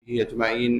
اجمعین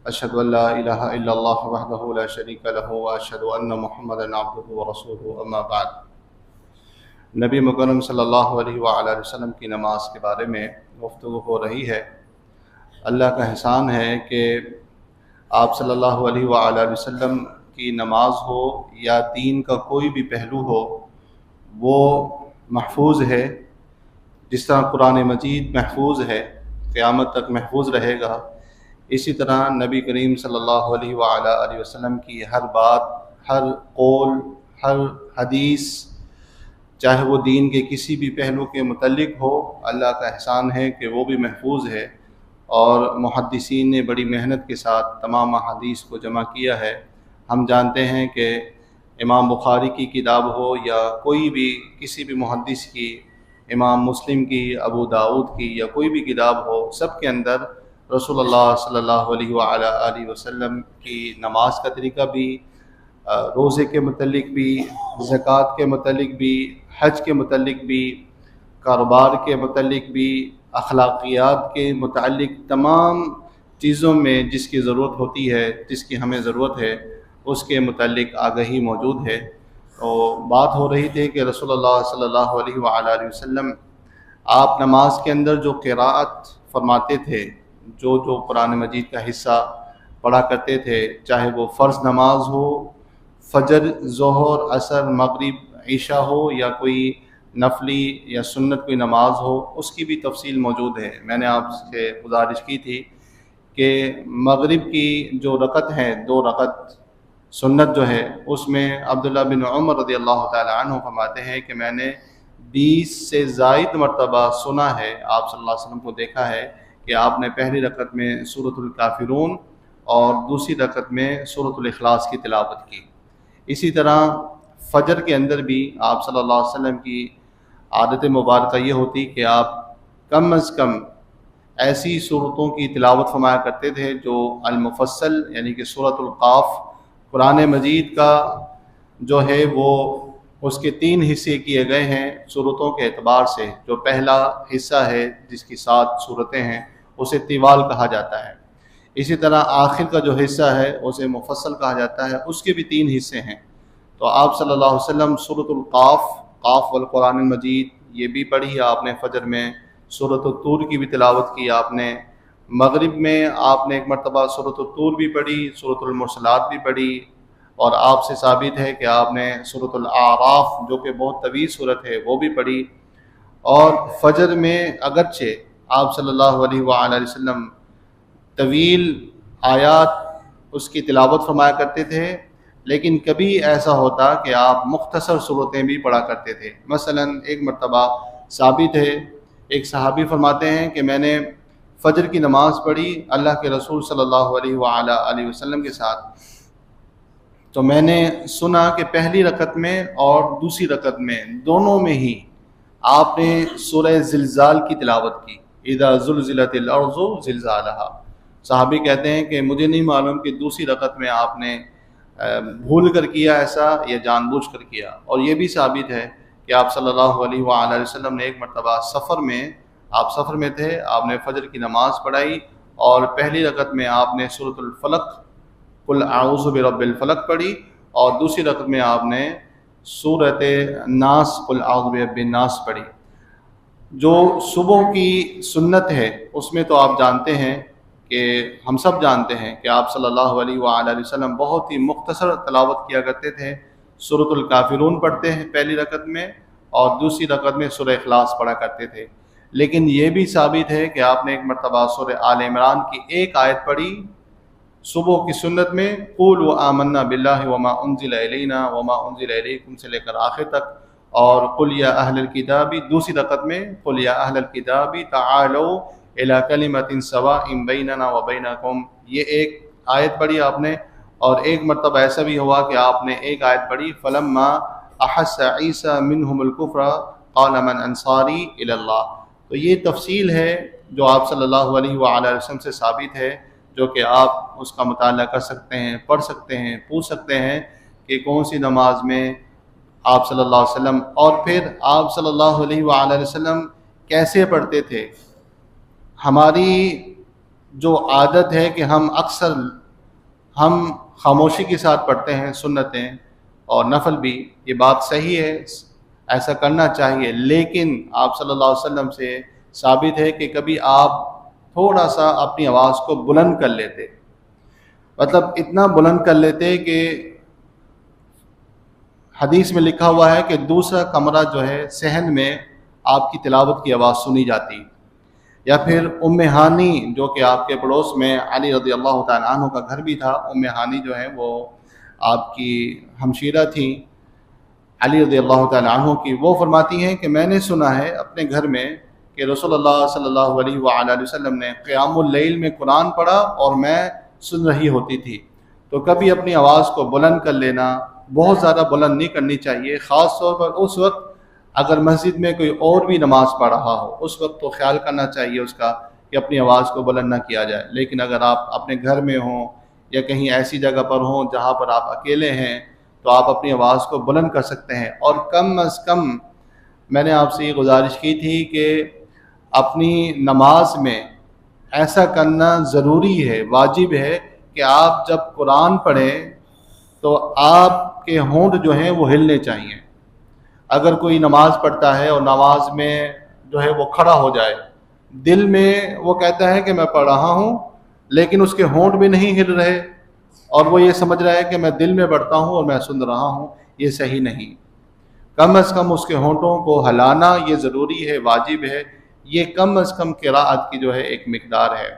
اشہد ان لا الہ الا اللہ وحدہ لا شریک لہ واشہد ان محمدا عبدہ ورسولہ اما بعد۔ نبی مکرم صلی اللہ علیہ وآلہ وسلم کی نماز کے بارے میں گفتگو ہو رہی ہے۔ اللہ کا احسان ہے کہ آپ صلی اللہ علیہ وآلہ وسلم کی نماز ہو یا دین کا کوئی بھی پہلو ہو وہ محفوظ ہے، جس طرح قرآن مجید محفوظ ہے، قیامت تک محفوظ رہے گا، اسی طرح نبی کریم صلی اللہ علیہ وآلہ وسلم کی ہر بات، ہر قول، ہر حدیث، چاہے وہ دین کے کسی بھی پہلو کے متعلق ہو، اللہ کا احسان ہے کہ وہ بھی محفوظ ہے، اور محدثین نے بڑی محنت کے ساتھ تمام احادیث کو جمع کیا ہے۔ ہم جانتے ہیں کہ امام بخاری کی کتاب ہو یا کوئی بھی کسی بھی محدث کی، امام مسلم کی، ابو داؤد کی، یا کوئی بھی کتاب ہو، سب کے اندر رسول اللہ صلی اللہ علیہ وآلہ وسلم کی نماز کا طریقہ بھی، روزے کے متعلق بھی، زکوٰۃ کے متعلق بھی، حج کے متعلق بھی، کاروبار کے متعلق بھی، اخلاقیات کے متعلق تمام چیزوں میں جس کی ضرورت ہوتی ہے، جس کی ہمیں ضرورت ہے، اس کے متعلق آگہی موجود ہے۔ تو بات ہو رہی تھی کہ رسول اللہ صلی اللہ علیہ وآلہ وسلم آپ نماز کے اندر جو قراءت فرماتے تھے، جو قرآن مجید کا حصہ پڑھا کرتے تھے، چاہے وہ فرض نماز ہو، فجر، ظہر، عصر، مغرب، عشاء ہو، یا کوئی نفلی یا سنت کوئی نماز ہو، اس کی بھی تفصیل موجود ہے۔ میں نے آپ سے گزارش کی تھی کہ مغرب کی جو رکعت ہیں، 2 رکعت سنت جو ہے، اس میں عبداللہ بن عمر رضی اللہ تعالی عنہ فرماتے ہیں کہ میں نے 20 سے زائد مرتبہ سنا ہے، آپ صلی اللہ علیہ وسلم کو دیکھا ہے کہ آپ نے پہلی رکعت میں سورۃ الکافرون اور دوسری رکعت میں سورۃ الاخلاص کی تلاوت کی۔ اسی طرح فجر کے اندر بھی آپ صلی اللہ علیہ وسلم کی عادت مبارکہ یہ ہوتی کہ آپ کم از کم ایسی صورتوں کی تلاوت فرمایا کرتے تھے جو المفصل، یعنی کہ سورۃ القاف، قرآن مجید کا جو ہے وہ اس کے 3 حصے کیے گئے ہیں صورتوں کے اعتبار سے۔ جو پہلا حصہ ہے جس کی 7 صورتیں ہیں اسے طوال کہا جاتا ہے، اسی طرح آخر کا جو حصہ ہے اسے مفصل کہا جاتا ہے، اس کے بھی 3 حصے ہیں۔ تو آپ صلی اللہ علیہ وسلم سورۃ القاف، قاف والقرآن المجید، یہ بھی پڑھی آپ نے فجر میں، سورۃ الطور کی بھی تلاوت کی آپ نے، مغرب میں آپ نے ایک مرتبہ سورۃ الطور بھی پڑھی، سورۃ المرسلات بھی پڑھی، اور آپ سے ثابت ہے کہ آپ نے سورۃ الاعراف جو کہ بہت طویل سورت ہے وہ بھی پڑھی۔ اور فجر میں اگرچہ آپ صلی اللہ علیہ وآلہ وسلم طویل آیات اس کی تلاوت فرمایا کرتے تھے، لیکن کبھی ایسا ہوتا کہ آپ مختصر صورتیں بھی پڑھا کرتے تھے۔ مثلا ایک مرتبہ ثابت ہے، ایک صحابی فرماتے ہیں کہ میں نے فجر کی نماز پڑھی اللہ کے رسول صلی اللہ علیہ وآلہ وسلم کے ساتھ، تو میں نے سنا کہ پہلی رکعت میں اور دوسری رکعت میں دونوں میں ہی آپ نے سورہ زلزال کی تلاوت کی، اذا زلزلت الارض زلزالہا۔ صحابی کہتے ہیں کہ مجھے نہیں معلوم کہ دوسری رکعت میں آپ نے بھول کر کیا ایسا یا جان بوجھ کر کیا۔ اور یہ بھی ثابت ہے کہ آپ صلی اللہ علیہ وآلہ وسلم نے ایک مرتبہ سفر میں تھے، آپ نے فجر کی نماز پڑھائی، اور پہلی رکعت میں آپ نے سورۃ الفلق، قل اعوذ برب الفلق پڑھی، اور دوسری رکعت میں آپ نے سورۃ ناس، قل اعوذ برب الناس پڑھی۔ جو صبح کی سنت ہے اس میں تو آپ جانتے ہیں کہ ہم سب جانتے ہیں کہ آپ صلی اللہ علیہ وآلہ وسلم بہت ہی مختصر تلاوت کیا کرتے تھے۔ سورۃ الکافرون پڑھتے ہیں پہلی رکعت میں، اور دوسری رکعت میں سورہ اخلاص پڑھا کرتے تھے۔ لیکن یہ بھی ثابت ہے کہ آپ نے ایک مرتبہ سورہ آل عمران کی ایک آیت پڑھی صبح کی سنت میں، قولوا آمنا باللہ وما انزل الینا وما انزل الیکم سے لے کر آخر تک، اور قل یا اہل الکتاب دوسری رکعت میں، قل یا اہل الکتاب تعالوا الی کلمۃ سواء بیننا وبینکم، یہ ایک آیت پڑھی آپ نے۔ اور ایک مرتبہ ایسا بھی ہوا کہ آپ نے ایک آیت پڑھی، فلما احس عیسی منہم الکفر قال من انصاری الی اللہ۔ تو یہ تفصیل ہے جو آپ صلی اللہ علیہ وآلہ وسلم سے ثابت ہے، جو کہ آپ اس کا مطالعہ کر سکتے ہیں، پڑھ سکتے ہیں، پوچھ سکتے ہیں کہ کون سی نماز میں آپ صلی اللہ علیہ وسلم، اور پھر آپ صلی اللہ علیہ وآلہ وسلم کیسے پڑھتے تھے۔ ہماری جو عادت ہے کہ ہم اکثر خاموشی کے ساتھ پڑھتے ہیں سنتیں اور نفل بھی، یہ بات صحیح ہے، ایسا کرنا چاہیے، لیکن آپ صلی اللہ علیہ وسلم سے ثابت ہے کہ کبھی آپ تھوڑا سا اپنی آواز کو بلند کر لیتے، مطلب اتنا بلند کر لیتے کہ حدیث میں لکھا ہوا ہے کہ دوسرا کمرہ جو ہے صحن میں آپ کی تلاوت کی آواز سنی جاتی، یا پھر ام ہانی جو کہ آپ کے پڑوس میں علی رضی اللہ تعالیٰ عنہ کا گھر بھی تھا، ام ہانی جو ہے وہ آپ کی ہمشیرہ تھیں علی رضی اللہ تعالیٰ عنہ کی، وہ فرماتی ہیں کہ میں نے سنا ہے اپنے گھر میں کہ رسول اللہ صلی اللہ علیہ وآلہ وسلم نے قیام اللیل میں قرآن پڑھا اور میں سن رہی ہوتی تھی، تو کبھی اپنی آواز کو بلند کر لینا، بہت زیادہ بلند نہیں کرنی چاہیے، خاص طور پر اس وقت اگر مسجد میں کوئی اور بھی نماز پڑھ رہا ہو، اس وقت تو خیال کرنا چاہیے اس کا کہ اپنی آواز کو بلند نہ کیا جائے، لیکن اگر آپ اپنے گھر میں ہوں یا کہیں ایسی جگہ پر ہوں جہاں پر آپ اکیلے ہیں تو آپ اپنی آواز کو بلند کر سکتے ہیں، اور کم از کم میں نے آپ سے یہ گزارش کی تھی کہ اپنی نماز میں ایسا کرنا ضروری ہے، واجب ہے کہ آپ جب قرآن پڑھیں تو آپ کے ہونٹ جو ہیں وہ ہلنے چاہیے۔ اگر کوئی نماز پڑھتا ہے اور نماز میں جو ہے وہ کھڑا ہو جائے، دل میں وہ کہتا ہے کہ میں پڑھ رہا ہوں لیکن اس کے ہونٹ بھی نہیں ہل رہے اور وہ یہ سمجھ رہا ہے کہ میں دل میں پڑھتا ہوں اور میں سن رہا ہوں، یہ صحیح نہیں۔ کم از کم اس کے ہونٹوں کو ہلانا یہ ضروری ہے، واجب ہے، یہ کم از کم قراءت کی جو ہے ایک مقدار ہے۔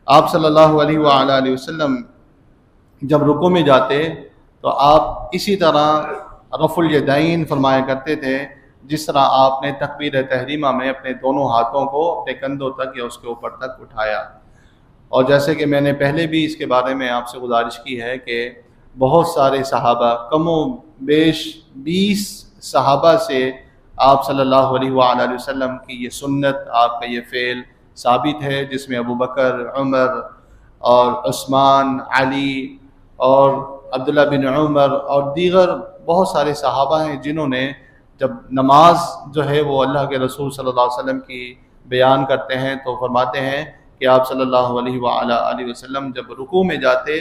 آپ صلی اللہ علیہ وآلہ وسلم جب رکوع میں جاتے تو آپ اسی طرح رفع الیدین فرمایا کرتے تھے، جس طرح آپ نے تکبیر تحریمہ میں اپنے دونوں ہاتھوں کو اپنے کندھوں تک یا اس کے اوپر تک اٹھایا۔ اور جیسے کہ میں نے پہلے بھی اس کے بارے میں آپ سے گزارش کی ہے کہ بہت سارے صحابہ، کم و بیش 20 صحابہ سے آپ صلی اللہ علیہ وآلہ وسلم کی یہ سنت، آپ کا یہ فعل ثابت ہے، جس میں ابو بکر، عمر اور عثمان، علی اور عبداللہ بن عمر اور دیگر بہت سارے صحابہ ہیں جنہوں نے جب نماز جو ہے وہ اللہ کے رسول صلی اللہ علیہ وسلم کی بیان کرتے ہیں تو فرماتے ہیں کہ آپ صلی اللہ علیہ وآلہ وسلم جب رکوع میں جاتے،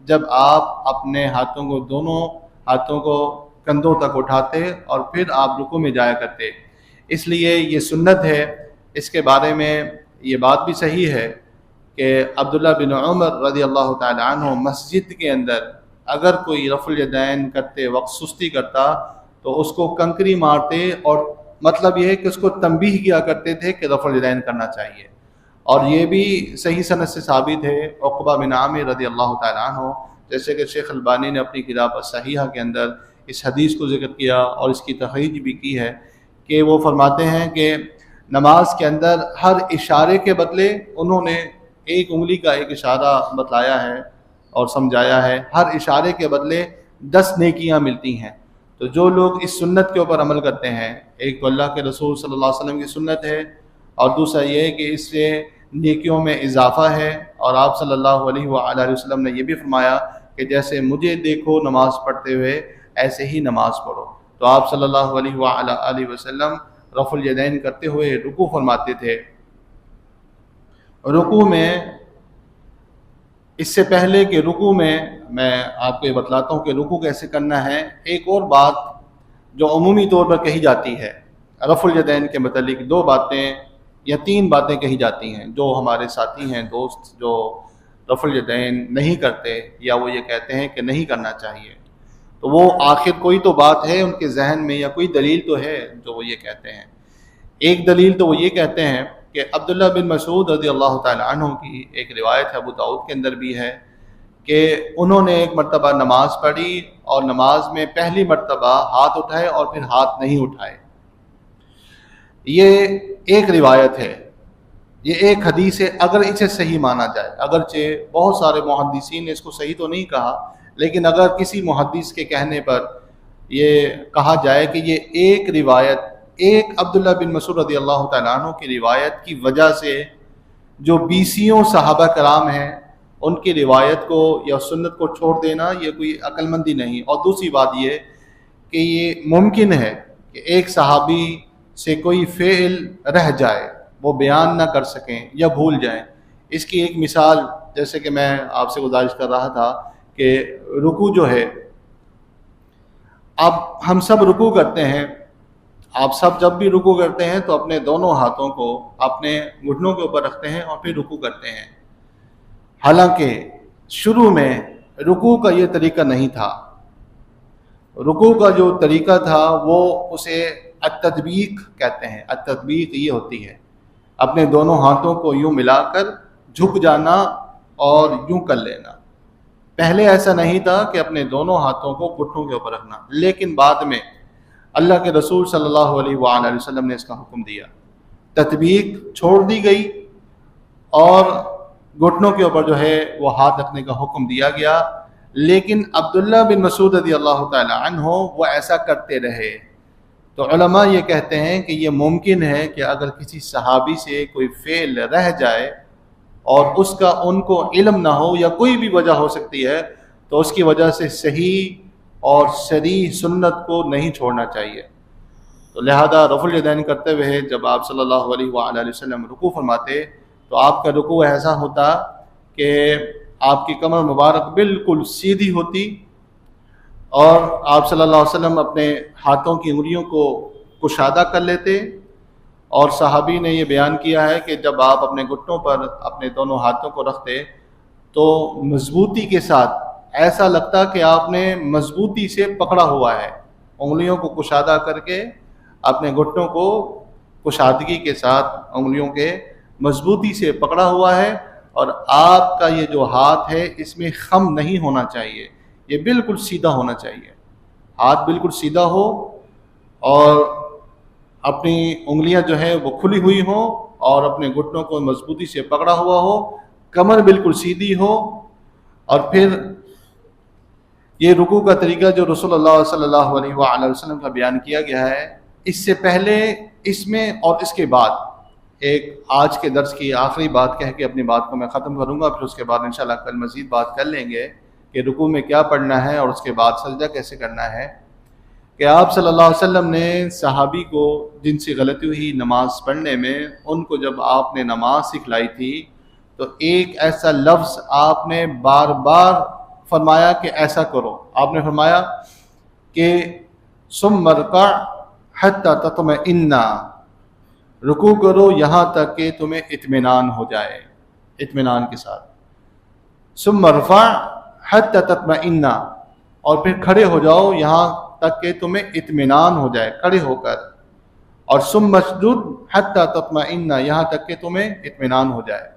جب آپ اپنے ہاتھوں کو، دونوں ہاتھوں کو کندھوں تک اٹھاتے اور پھر آپ رکوع میں جایا کرتے، اس لیے یہ سنت ہے۔ اس کے بارے میں یہ بات بھی صحیح ہے کہ عبداللہ بن عمر رضی اللہ تعالی عنہ مسجد کے اندر اگر کوئی رفع الیدین کرتے وقت سستی کرتا تو اس کو کنکری مارتے، اور مطلب یہ ہے کہ اس کو تنبیہ کیا کرتے تھے کہ رفع الیدین کرنا چاہیے۔ اور یہ بھی صحیح سند سے ثابت ہے، عقبہ بن عامر رضی اللہ تعالیٰ عنہ، جیسے کہ شیخ البانی نے اپنی کتاب الصحیحہ کے اندر اس حدیث کو ذکر کیا اور اس کی تخریج بھی کی ہے کہ وہ فرماتے ہیں کہ نماز کے اندر ہر اشارے کے بدلے انہوں نے ایک انگلی کا ایک اشارہ بتلایا ہے اور سمجھایا ہے، ہر اشارے کے بدلے 10 نیکیاں ملتی ہیں۔ تو جو لوگ اس سنت کے اوپر عمل کرتے ہیں، ایک تو اللہ کے رسول صلی اللہ علیہ وسلم کی سنت ہے، اور دوسرا یہ ہے کہ اس سے نیکیوں میں اضافہ ہے، اور آپ صلی اللہ علیہ وآلہ وسلم نے یہ بھی فرمایا کہ جیسے مجھے دیکھو نماز پڑھتے ہوئے ایسے ہی نماز پڑھو۔ تو آپ صلی اللہ علیہ وآلہ وسلم رفع الیدین کرتے ہوئے رکوع فرماتے تھے۔ رکوع میں اس سے پہلے کہ رکوع میں آپ کو یہ بتلاتا ہوں کہ رکوع کیسے کرنا ہے، ایک اور بات جو عمومی طور پر کہی جاتی ہے رفع الیدین کے متعلق، 2 باتیں یا 3 باتیں کہی جاتی ہیں جو ہمارے ساتھی ہیں، دوست جو رفع الیدین نہیں کرتے یا وہ یہ کہتے ہیں کہ نہیں کرنا چاہیے، تو وہ آخر کوئی تو بات ہے ان کے ذہن میں یا کوئی دلیل تو ہے جو وہ یہ کہتے ہیں۔ ایک دلیل تو وہ یہ کہتے ہیں کہ عبداللہ بن مسعود رضی اللہ تعالی عنہ کی ایک روایت ہے، ابو داؤد کے اندر بھی ہے، کہ انہوں نے ایک مرتبہ نماز پڑھی اور نماز میں پہلی مرتبہ ہاتھ اٹھائے اور پھر ہاتھ نہیں اٹھائے۔ یہ ایک روایت ہے، یہ ایک حدیث ہے، اگر اسے صحیح مانا جائے، اگرچہ بہت سارے محدثین نے اس کو صحیح تو نہیں کہا، لیکن اگر کسی محدث کے کہنے پر یہ کہا جائے کہ یہ ایک روایت، ایک عبداللہ بن مسعود رضی اللہ تعالیٰ عنہ کی روایت کی وجہ سے جو 20 صحابہ کرام ہیں ان کی روایت کو یا سنت کو چھوڑ دینا یہ کوئی عقل مندی نہیں۔ اور دوسری بات یہ کہ یہ ممکن ہے کہ ایک صحابی سے کوئی فعل رہ جائے، وہ بیان نہ کر سکیں یا بھول جائیں، اس کی ایک مثال جیسے کہ میں آپ سے گزارش کر رہا تھا کہ رکوع جو ہے، اب ہم سب رکوع کرتے ہیں، آپ سب جب بھی رکوع کرتے ہیں تو اپنے دونوں ہاتھوں کو اپنے گھٹنوں کے اوپر رکھتے ہیں اور پھر رکوع کرتے ہیں۔ حالانکہ شروع میں رکوع کا یہ طریقہ نہیں تھا۔ رکوع کا جو طریقہ تھا وہ اسے التطبیق کہتے ہیں۔ التطبیق یہ ہوتی ہے اپنے دونوں ہاتھوں کو یوں ملا کر جھک جانا اور یوں کر لینا۔ پہلے ایسا نہیں تھا کہ اپنے دونوں ہاتھوں کو گھٹنوں کے اوپر رکھنا، لیکن بعد میں اللہ کے رسول صلی اللہ علیہ وآلہ وسلم نے اس کا حکم دیا، تطبیق چھوڑ دی گئی اور گھٹنوں کے اوپر جو ہے وہ ہاتھ رکھنے کا حکم دیا گیا۔ لیکن عبداللہ بن مسعود رضی اللہ تعالی عنہ وہ ایسا کرتے رہے۔ تو علماء یہ کہتے ہیں کہ یہ ممکن ہے کہ اگر کسی صحابی سے کوئی فعل رہ جائے اور اس کا ان کو علم نہ ہو یا کوئی بھی وجہ ہو سکتی ہے، تو اس کی وجہ سے صحیح اور صریح سنت کو نہیں چھوڑنا چاہیے۔ تو لہذا رفع الیدین کرتے ہوئے جب آپ صلی اللہ علیہ وآلہ وسلم رکوع فرماتے تو آپ کا رکوع ایسا ہوتا کہ آپ کی کمر مبارک بالکل سیدھی ہوتی اور آپ صلی اللہ علیہ وسلم اپنے ہاتھوں کی انگلیوں کو کشادہ کر لیتے، اور صحابی نے یہ بیان کیا ہے کہ جب آپ اپنے گھٹنوں پر اپنے دونوں ہاتھوں کو رکھتے تو مضبوطی کے ساتھ ایسا لگتا کہ آپ نے مضبوطی سے پکڑا ہوا ہے، انگلیوں کو کشادہ کر کے اپنے گھٹنوں کو کشادگی کے ساتھ انگلیوں کے مضبوطی سے پکڑا ہوا ہے، اور آپ کا یہ جو ہاتھ ہے اس میں خم نہیں ہونا چاہیے، یہ بالکل سیدھا ہونا چاہیے، ہاتھ بالکل سیدھا ہو اور اپنی انگلیاں جو ہے وہ کھلی ہوئی ہوں اور اپنے گھٹنوں کو مضبوطی سے پکڑا ہوا ہو، کمر بالکل سیدھی ہو۔ اور پھر یہ رکوع کا طریقہ جو رسول اللہ صلی اللہ علیہ وآلہ وسلم کا بیان کیا گیا ہے، اس سے پہلے، اس میں اور اس کے بعد ایک آج کے درس کی آخری بات کہہ کے اپنی بات کو میں ختم کروں گا، پھر اس کے بعد انشاءاللہ کل مزید بات کر لیں گے کہ رکوع میں کیا پڑھنا ہے اور اس کے بعد سجدہ کیسے کرنا ہے۔ کہ آپ صلی اللہ علیہ وسلم نے صحابی کو جن سے غلطی ہوئی نماز پڑھنے میں، ان کو جب آپ نے نماز سکھلائی تھی تو ایک ایسا لفظ آپ نے بار بار فرمایا کہ ایسا کرو۔ آپ نے فرمایا کہ ثم ارکع حتی تطمئن، رکوع کرو یہاں تک کہ تمہیں اطمینان ہو جائے، اطمینان کے ساتھ۔ ثم ارفع حتی تطمئن، اور پھر کھڑے ہو جاؤ یہاں تک کہ تمہیں اطمینان ہو جائے، کھڑے ہو کر۔ اور ثم اسجد حتی تطمئن، یہاں تک کہ تمہیں اطمینان ہو جائے۔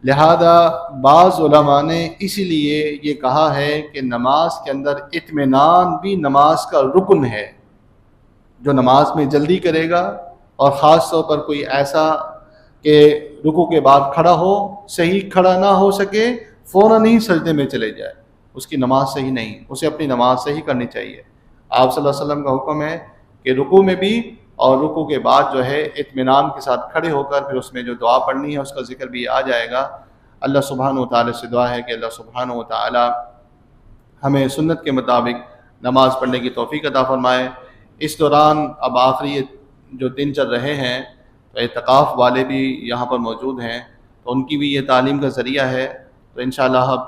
لہذا بعض علماء نے اسی لیے یہ کہا ہے کہ نماز کے اندر اطمینان بھی نماز کا رکن ہے۔ جو نماز میں جلدی کرے گا اور خاص طور پر کوئی ایسا کہ رکوع کے بعد کھڑا ہو، صحیح کھڑا نہ ہو سکے، فوراً ہی سجدے میں چلے جائے، اس کی نماز صحیح نہیں، اسے اپنی نماز صحیح کرنی چاہیے۔ آپ صلی اللہ علیہ وسلم کا حکم ہے کہ رکوع میں بھی اور رکوع کے بعد جو ہے اطمینان کے ساتھ کھڑے ہو کر پھر اس میں جو دعا پڑھنی ہے اس کا ذکر بھی آ جائے گا۔ اللہ سبحانہ و تعالی سے دعا ہے کہ اللہ سبحانہ و تعالی ہمیں سنت کے مطابق نماز پڑھنے کی توفیق عطا فرمائے۔ اس دوران اب آخری جو دن چل رہے ہیں تو اعتکاف والے بھی یہاں پر موجود ہیں، تو ان کی بھی یہ تعلیم کا ذریعہ ہے۔ تو انشاءاللہ اب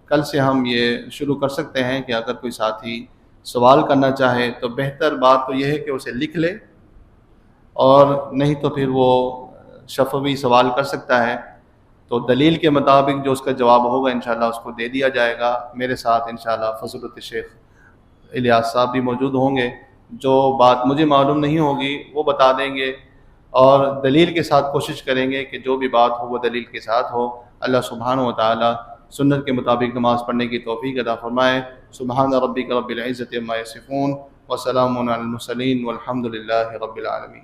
کل سے ہم یہ شروع کر سکتے ہیں کہ اگر کوئی ساتھی سوال کرنا چاہے تو بہتر بات تو یہ ہے کہ اسے لکھ لے، اور نہیں تو پھر وہ شفوی سوال کر سکتا ہے، تو دلیل کے مطابق جو اس کا جواب ہوگا انشاءاللہ اس کو دے دیا جائے گا۔ میرے ساتھ انشاءاللہ فضیلت شیخ الیاس صاحب بھی موجود ہوں گے، جو بات مجھے معلوم نہیں ہوگی وہ بتا دیں گے، اور دلیل کے ساتھ کوشش کریں گے کہ جو بھی بات ہو وہ دلیل کے ساتھ ہو۔ اللہ سبحانہ و تعالی سنت کے مطابق نماز پڑھنے کی توفیق عطا فرمائے۔ سبحان ربک رب العزت عما یصفون وسلام علی المرسلین والحمد للہ رب العالمین۔